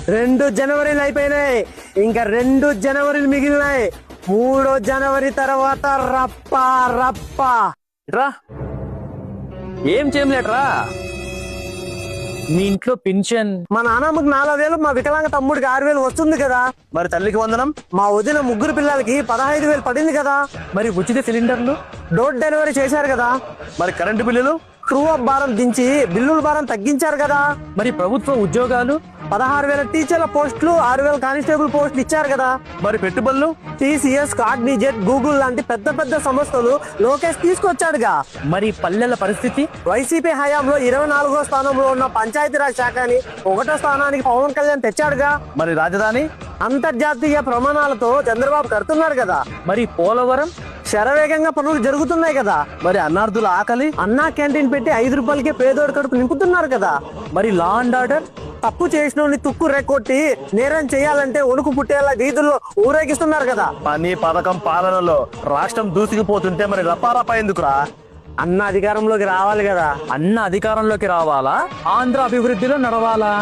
2 జనవరిలు అయిపోయినాయి, ఇంకా 2 జనవరిలు మిగిలినాయి. 3 జనవరి తర్వాత రప్ప రప్ప. ఎట్రా ఏం చేయలేట్రా? మీ ఇంట్లో పెన్షన్? మా నాన్నమ్మకి 4000, మా వికలాంగ తమ్ముడికి 6000 వస్తుంది కదా. మరి తల్లికి వందనం? మా వదిన 3 పిల్లలకి 15,000 పడింది కదా. మరి ఉచిత సిలిండర్లు? డోర్ డెలివరీ చేశారు కదా. మరి కరెంటు బిల్లులు? ట్రూ అప్ భారం దించి బిల్లుల భారం తగ్గించారు కదా. మరి ప్రభుత్వ ఉద్యోగాలు? 16,000 టీచర్ల పోస్టులు, 6,000 కానిస్టేబుల్ పోస్టులు ఇచ్చారు కదా. మరి పెట్టుబడులు? TCS, కాగ్నిజెట్, గూగుల్ లాంటి పెద్ద పెద్ద సంస్థలు లోకేష్ తీసుకొచ్చాడుగా. మరి పల్లెల పరిస్థితి? వైసీపీ హయాంలో 24వ స్థానంలో ఉన్న పంచాయతీరాజ్ శాఖని 1వ స్థానానికి పవన్ కళ్యాణ్ తెచ్చాడుగా. మరి రాజధాని? అంతర్జాతీయ ప్రమాణాలతో చంద్రబాబు కడుతున్నారు కదా. మరి పోలవరం? శరవేగంగా పనులు జరుగుతున్నాయి కదా. మరి అన్నార్థుల ఆకలి? అన్నా క్యాంటీన్ పెట్టి 5 రూపాయలకే పేదోడి కడుపు నింపుతున్నారు కదా. మరి లా అండ్ ఆర్డర్? తప్పు చేసిన తుక్కు రెక్కొట్టి నేరం చేయాలంటే వణుకు పుట్టేలా వీధుల్లో ఊరేగిస్తున్నారు కదా. పని పథకం పాలనలో రాష్ట్రం దూసుకుపోతుంటే మరి రపారపా ఎందుకురా? అన్న అధికారంలోకి రావాలి కదా. అన్న అధికారంలోకి రావాలా? ఆంధ్ర అభివృద్ధిలో నడవాలా?